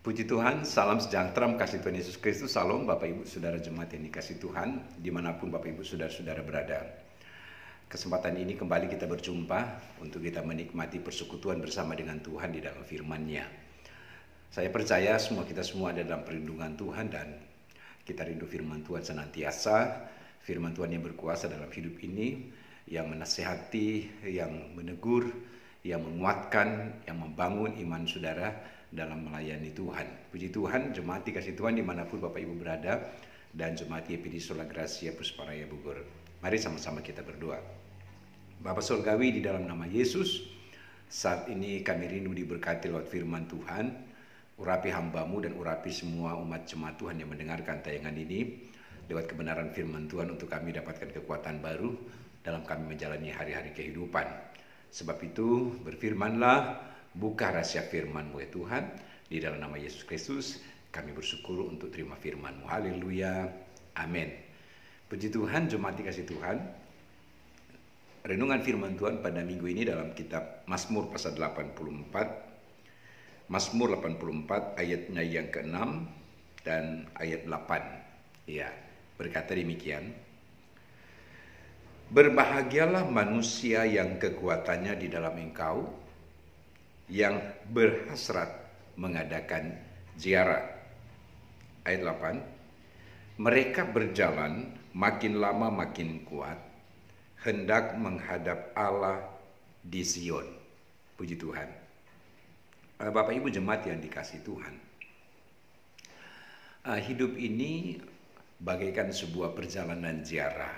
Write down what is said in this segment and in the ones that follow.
Puji Tuhan, salam sejahtera, kasih Tuhan Yesus Kristus, salam Bapak Ibu Saudara Jemaat yang dikasih Tuhan, dimanapun Bapak Ibu Saudara-saudara berada. Kesempatan ini kembali kita berjumpa untuk kita menikmati persekutuan bersama dengan Tuhan di dalam firman-Nya. Saya percaya kita semua ada dalam perlindungan Tuhan dan kita rindu firman Tuhan senantiasa, firman Tuhan yang berkuasa dalam hidup ini, yang menasihati, yang menegur, yang menguatkan, yang membangun iman saudara dalam melayani Tuhan. Puji Tuhan, jemaat dikasih Tuhan dimanapun Bapak Ibu berada, dan jemaat YPD Sola Gracia Pusparaya Bogor. Mari sama-sama kita berdoa. Bapa Surgawi, di dalam nama Yesus, saat ini kami rindu diberkati lewat firman Tuhan. Urapi hamba-Mu dan urapi semua umat jemaat Tuhan yang mendengarkan tayangan ini, lewat kebenaran firman Tuhan untuk kami dapatkan kekuatan baru dalam kami menjalani hari-hari kehidupan. Sebab itu berfirmanlah, buka rahasia firman-Mu ya Tuhan. Di dalam nama Yesus Kristus kami bersyukur untuk terima firman-Mu. Haleluya. Amin. Puji Tuhan, jemaat dikasih Tuhan. Renungan firman Tuhan pada minggu ini dalam kitab Mazmur pasal 84. Mazmur 84 ayatnya yang ke-6 dan ayat 8. Ya, berkata demikian. Berbahagialah manusia yang kekuatannya di dalam Engkau, yang berhasrat mengadakan ziarah. Ayat 8. Mereka berjalan makin lama makin kuat, hendak menghadap Allah di Sion. Puji Tuhan. Bapak Ibu jemaat yang dikasih Tuhan, hidup ini bagaikan sebuah perjalanan ziarah.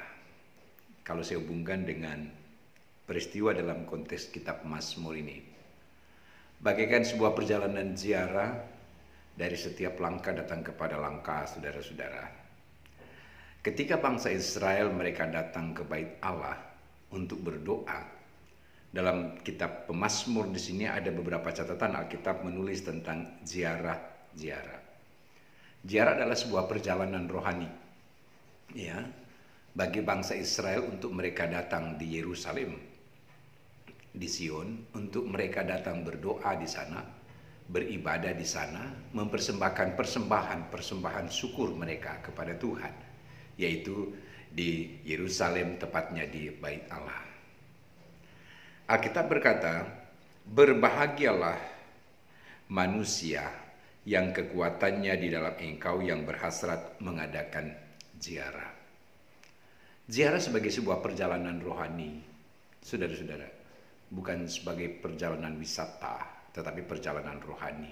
Kalau saya hubungkan dengan peristiwa dalam konteks kitab Mazmur ini, bagaikan sebuah perjalanan ziarah, dari setiap langkah datang kepada langkah, saudara-saudara. Ketika bangsa Israel mereka datang ke bait Allah untuk berdoa, dalam kitab Pemazmur di sini ada beberapa catatan Alkitab menulis tentang ziarah. Ziarah adalah sebuah perjalanan rohani, ya, bagi bangsa Israel untuk mereka datang di Yerusalem, di Sion, untuk mereka datang berdoa di sana, beribadah di sana, mempersembahkan persembahan syukur mereka kepada Tuhan, yaitu di Yerusalem, tepatnya di Bait Allah. Alkitab berkata, berbahagialah manusia yang kekuatannya di dalam Engkau, yang berhasrat mengadakan ziarah. Ziarah sebagai sebuah perjalanan rohani, saudara-saudara, bukan sebagai perjalanan wisata, tetapi perjalanan rohani.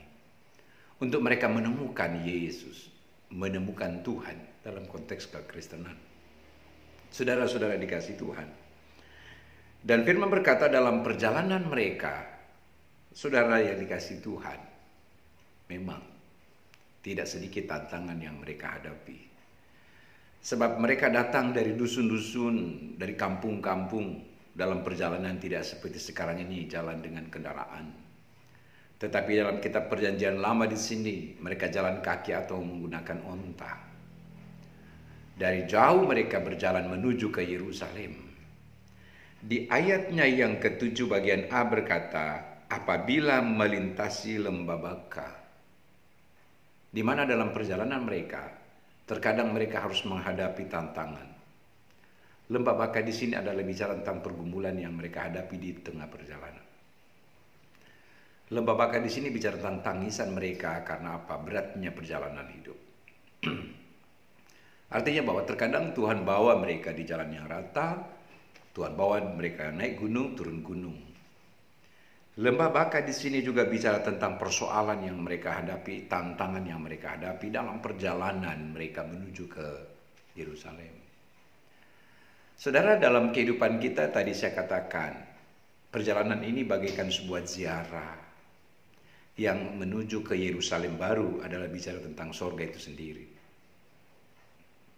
Untuk mereka menemukan Yesus, menemukan Tuhan dalam konteks kekristenan. Saudara-saudara dikasih Tuhan. Dan firman berkata dalam perjalanan mereka, saudara yang dikasih Tuhan, memang tidak sedikit tantangan yang mereka hadapi. Sebab mereka datang dari dusun-dusun, dari kampung-kampung, dalam perjalanan tidak seperti sekarang ini jalan dengan kendaraan. Tetapi dalam kitab Perjanjian Lama di sini mereka jalan kaki atau menggunakan onta. Dari jauh mereka berjalan menuju ke Yerusalem. Di ayatnya yang ke-7 bagian A berkata, apabila melintasi lembah Baka. Di mana dalam perjalanan mereka terkadang mereka harus menghadapi tantangan. Lembah Baka di sini adalah bicara tentang pergumulan yang mereka hadapi di tengah perjalanan. Lembah Baka di sini bicara tentang tangisan mereka karena apa? Beratnya perjalanan hidup. Artinya bahwa terkadang Tuhan bawa mereka di jalan yang rata, Tuhan bawa mereka naik gunung, turun gunung. Lembah Baka di sini juga bicara tentang persoalan yang mereka hadapi, tantangan yang mereka hadapi dalam perjalanan mereka menuju ke Yerusalem. Saudara, dalam kehidupan kita tadi saya katakan, perjalanan ini bagaikan sebuah ziarah. Yang menuju ke Yerusalem baru adalah bicara tentang sorga itu sendiri.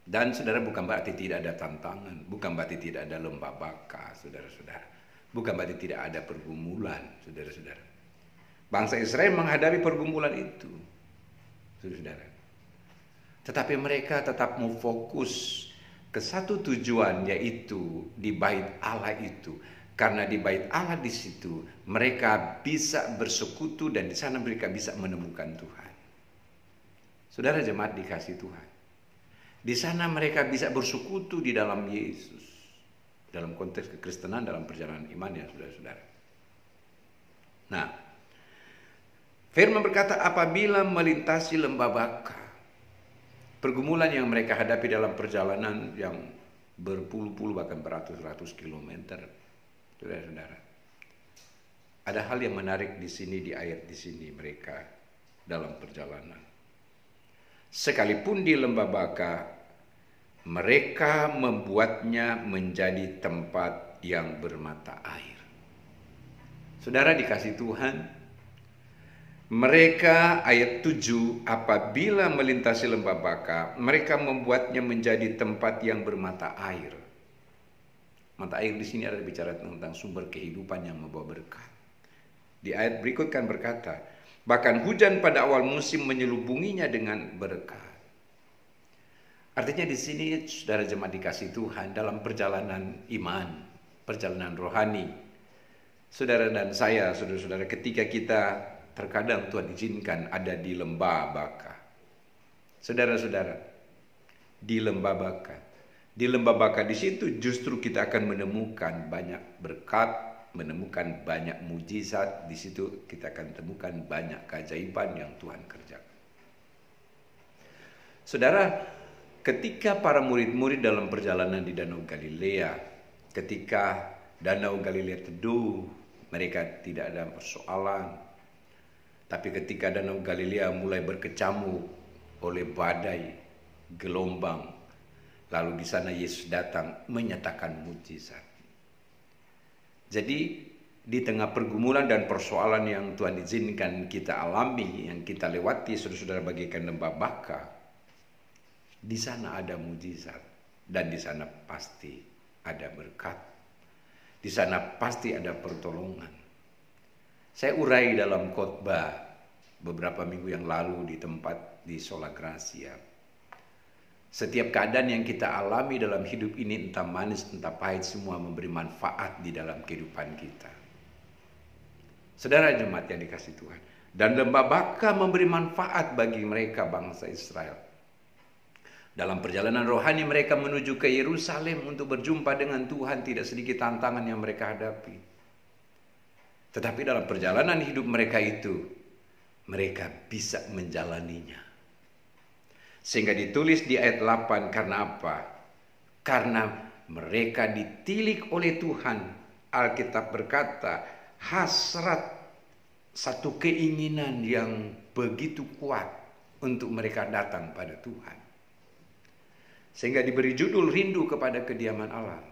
Dan saudara, bukan berarti tidak ada tantangan, bukan berarti tidak ada lembah Baka, saudara-saudara. Bukan berarti tidak ada pergumulan, saudara-saudara. Bangsa Israel menghadapi pergumulan itu, saudara-saudara. Tetapi mereka tetap mau fokus ke satu tujuan, yaitu di bait Allah itu. Karena di bait Allah di situ mereka bisa bersekutu dan di sana mereka bisa menemukan Tuhan. Saudara jemaat dikasih Tuhan, di sana mereka bisa bersekutu di dalam Yesus. Dalam konteks kekristenan, dalam perjalanan iman ya saudara-saudara. Nah, firman berkata apabila melintasi lembah Baka, pergumulan yang mereka hadapi dalam perjalanan yang berpuluh-puluh bahkan beratus-ratus kilometer, saudara-saudara. Ada hal yang menarik di sini, di ayat di sini mereka dalam perjalanan. Sekalipun di lembah Baka, mereka membuatnya menjadi tempat yang bermata air. Saudara dikasih Tuhan, mereka ayat 7, apabila melintasi lembah Baka, mereka membuatnya menjadi tempat yang bermata air. Mata air di sini ada bicara tentang sumber kehidupan yang membawa berkat. Di ayat berikut kan berkata, bahkan hujan pada awal musim menyelubunginya dengan berkat. Artinya di sini saudara jemaat dikasih Tuhan dalam perjalanan iman, perjalanan rohani. Saudara dan saya, saudara-saudara, ketika kita terkadang Tuhan izinkan ada di lembah Baka. Saudara-saudara, di lembah Baka. Di lembah Baka di situ justru kita akan menemukan banyak berkat, menemukan banyak mujizat. Di situ kita akan temukan banyak keajaiban yang Tuhan kerjakan. Saudara, ketika para murid-murid dalam perjalanan di Danau Galilea, ketika Danau Galilea teduh, mereka tidak ada persoalan. Tapi ketika Danau Galilea mulai berkecamuk oleh badai, gelombang, lalu di sana Yesus datang menyatakan mujizat. Jadi di tengah pergumulan dan persoalan yang Tuhan izinkan kita alami, yang kita lewati, saudara-saudara, bagaikan lembah Baka, di sana ada mujizat dan di sana pasti ada berkat. Di sana pasti ada pertolongan. Saya urai dalam khotbah beberapa minggu yang lalu di tempat di Sola Gracia. Setiap keadaan yang kita alami dalam hidup ini, entah manis entah pahit, semua memberi manfaat di dalam kehidupan kita. Saudara jemaat yang dikasih Tuhan, dan lembah Baka memberi manfaat bagi mereka bangsa Israel. Dalam perjalanan rohani mereka menuju ke Yerusalem untuk berjumpa dengan Tuhan, tidak sedikit tantangan yang mereka hadapi. Tetapi dalam perjalanan hidup mereka itu, mereka bisa menjalaninya. Sehingga ditulis di ayat 8, karena apa? Karena mereka ditilik oleh Tuhan. Alkitab berkata, hasrat satu keinginan yang begitu kuat untuk mereka datang pada Tuhan. Sehingga diberi judul rindu kepada kediaman Allah.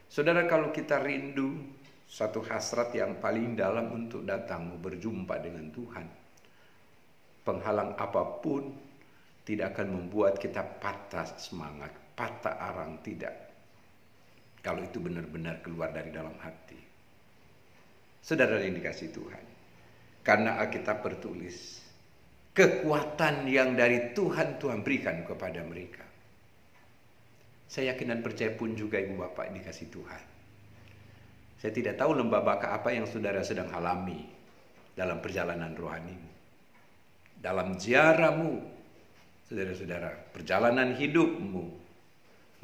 Saudara, kalau kita rindu, satu hasrat yang paling dalam untuk datang berjumpa dengan Tuhan, penghalang apapun tidak akan membuat kita patah semangat, patah arang, tidak. Kalau itu benar-benar keluar dari dalam hati. Saudara yang dikasih Tuhan, karena Alkitab bertulis, kekuatan yang dari Tuhan berikan kepada mereka. Saya yakin dan percaya pun juga ibu bapak dikasih Tuhan. Saya tidak tahu lembah Baka apa yang saudara sedang alami dalam perjalanan rohanimu, dalam ziarahmu, saudara-saudara, perjalanan hidupmu.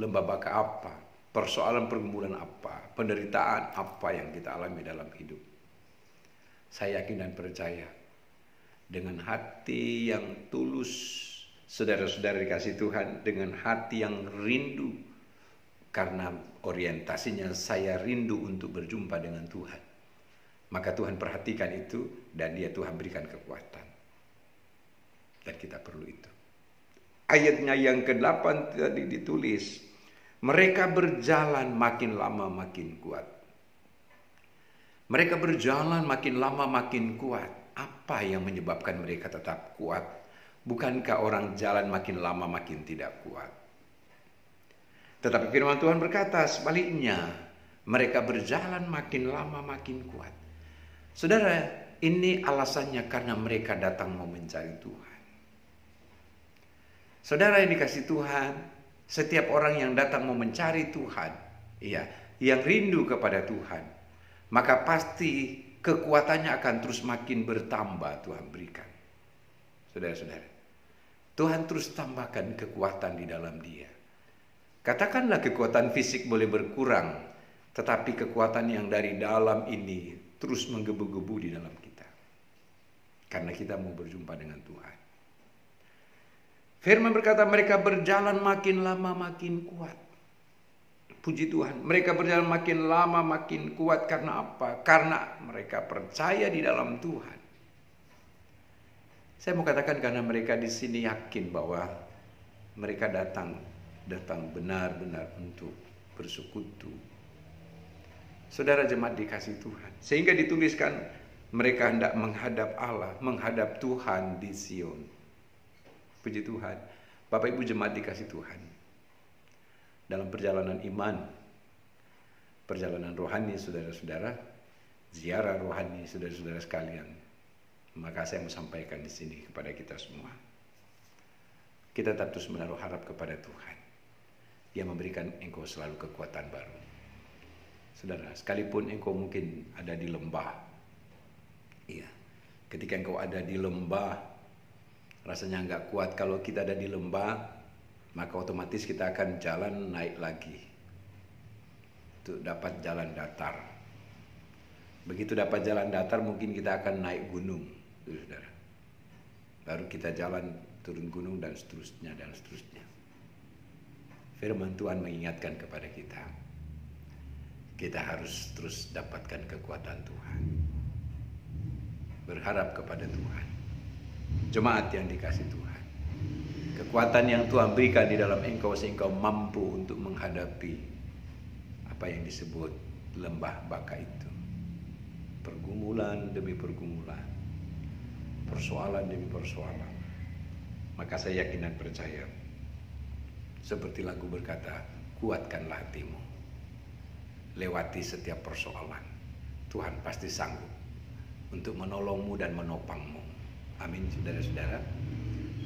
Lembah Baka apa? Persoalan pergumulan apa? Penderitaan apa yang kita alami dalam hidup? Saya yakin dan percaya dengan hati yang tulus, saudara-saudara dikasih Tuhan, dengan hati yang rindu, karena orientasinya saya rindu untuk berjumpa dengan Tuhan. Maka Tuhan perhatikan itu dan Tuhan berikan kekuatan. Dan kita perlu itu. Ayatnya yang ke-8 tadi ditulis, mereka berjalan makin lama makin kuat. Mereka berjalan makin lama makin kuat. Apa yang menyebabkan mereka tetap kuat? Bukankah orang jalan makin lama makin tidak kuat? Tetapi firman Tuhan berkata sebaliknya, mereka berjalan makin lama makin kuat. Saudara, ini alasannya karena mereka datang mau mencari Tuhan. Saudara yang dikasih Tuhan, setiap orang yang datang mau mencari Tuhan, yang rindu kepada Tuhan, maka pasti kekuatannya akan terus makin bertambah Tuhan berikan. Saudara-saudara, Tuhan terus tambahkan kekuatan di dalam dia. Katakanlah kekuatan fisik boleh berkurang, tetapi kekuatan yang dari dalam ini terus menggebu-gebu di dalam kita. Karena kita mau berjumpa dengan Tuhan. Firman berkata mereka berjalan makin lama makin kuat. Puji Tuhan, mereka berjalan makin lama makin kuat karena apa? Karena mereka percaya di dalam Tuhan. Saya mau katakan karena mereka di sini yakin bahwa mereka datang benar-benar untuk bersekutu. Saudara jemaat dikasih Tuhan. Sehingga dituliskan mereka hendak menghadap Allah, menghadap Tuhan di Sion. Puji Tuhan. Bapak Ibu jemaat dikasih Tuhan. Dalam perjalanan iman, perjalanan rohani saudara-saudara, ziarah rohani saudara-saudara sekalian, maka saya mau sampaikan di sini kepada kita semua. Kita tetap terus menaruh harap kepada Tuhan. Dia memberikan engkau selalu kekuatan baru. Saudara, sekalipun engkau mungkin ada di lembah. Iya. Ketika engkau ada di lembah, rasanya enggak kuat. Kalau kita ada di lembah, maka otomatis kita akan jalan naik lagi. Untuk dapat jalan datar. Begitu dapat jalan datar, mungkin kita akan naik gunung. Saudara. Baru kita jalan turun gunung dan seterusnya dan seterusnya. Firman Tuhan mengingatkan kepada kita. Kita harus terus dapatkan kekuatan Tuhan. Berharap kepada Tuhan. Jemaat yang dikasih Tuhan. Kekuatan yang Tuhan berikan di dalam engkau sehingga engkau mampu untuk menghadapi apa yang disebut lembah baka itu. Pergumulan demi pergumulan. Persoalan demi persoalan. Maka saya yakin dan percaya. Seperti lagu berkata, kuatkanlah hatimu. Lewati setiap persoalan. Tuhan pasti sanggup untuk menolongmu dan menopangmu. Amin saudara-saudara.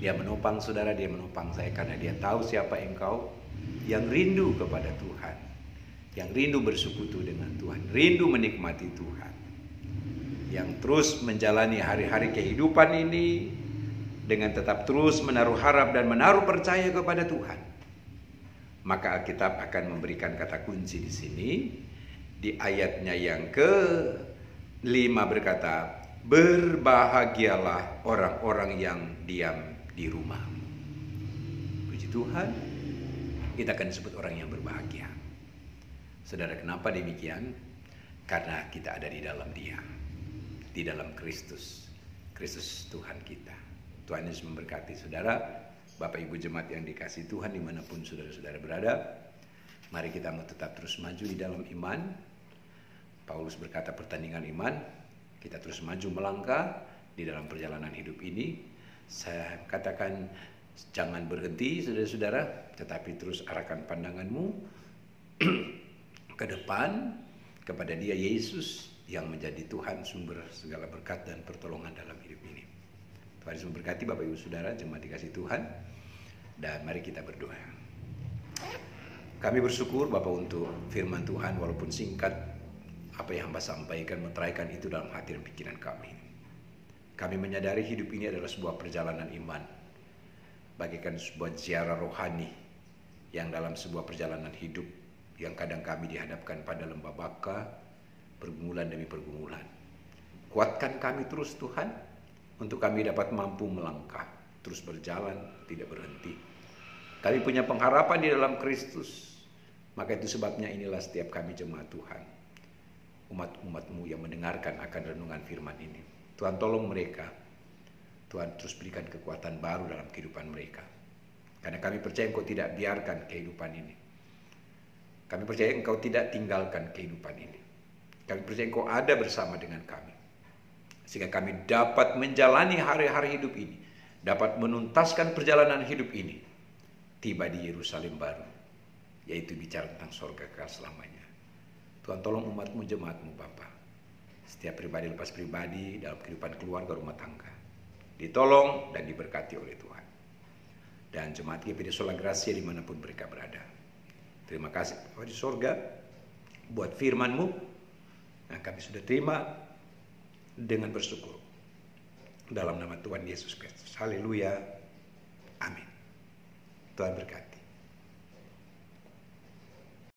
Dia menopang saudara, dia menopang saya karena dia tahu siapa engkau yang rindu kepada Tuhan. Yang rindu bersekutu dengan Tuhan. Rindu menikmati Tuhan. Yang terus menjalani hari-hari kehidupan ini dengan tetap terus menaruh harap dan menaruh percaya kepada Tuhan. Maka Alkitab akan memberikan kata kunci di sini. Di ayatnya yang ke-5 berkata, berbahagialah orang-orang yang diam di rumah. Puji Tuhan, kita akan disebut orang yang berbahagia. Saudara, kenapa demikian? Karena kita ada di dalam Dia. Di dalam Kristus. Kristus Tuhan kita. Tuhan Yesus memberkati saudara. Bapak Ibu jemaat yang dikasih Tuhan dimanapun saudara-saudara berada. Mari kita mau tetap terus maju di dalam iman. Paulus berkata pertandingan iman. Kita terus maju melangkah di dalam perjalanan hidup ini. Saya katakan jangan berhenti saudara-saudara. Tetapi terus arahkan pandanganmu ke depan kepada Dia Yesus yang menjadi Tuhan sumber segala berkat dan pertolongan dalam hidup ini. Tuhan Yesus memberkati Bapak Ibu Saudara, jemaat dikasih Tuhan. Dan mari kita berdoa. Kami bersyukur Bapak untuk firman Tuhan walaupun singkat. Apa yang hamba sampaikan, meteraikan itu dalam hati dan pikiran kami. Kami menyadari hidup ini adalah sebuah perjalanan iman. Bagaikan sebuah ziarah rohani yang dalam sebuah perjalanan hidup yang kadang kami dihadapkan pada lembah baka, pergumulan demi pergumulan. Kuatkan kami terus Tuhan, untuk kami dapat mampu melangkah, terus berjalan, tidak berhenti. Kami punya pengharapan di dalam Kristus. Maka itu sebabnya inilah setiap kami jemaat Tuhan. Umat-umat-Mu yang mendengarkan akan renungan firman ini. Tuhan tolong mereka. Tuhan terus berikan kekuatan baru dalam kehidupan mereka. Karena kami percaya Engkau tidak biarkan kehidupan ini. Kami percaya Engkau tidak tinggalkan kehidupan ini. Kami percaya Engkau ada bersama dengan kami. Sehingga kami dapat menjalani hari-hari hidup ini. Dapat menuntaskan perjalanan hidup ini. Tiba di Yerusalem baru. Yaitu bicara tentang surga kekal selamanya. Tuhan tolong umat-Mu, jemaat-Mu Bapa. Setiap pribadi lepas pribadi dalam kehidupan keluarga rumah tangga. Ditolong dan diberkati oleh Tuhan. Dan jemaat GPD Sola Gracia dimanapun mereka berada. Terima kasih Bapak di surga. Buat firman-Mu. Nah, kami sudah terima dengan bersyukur. Dalam nama Tuhan Yesus Kristus. Haleluya. Amin. Tuhan berkati.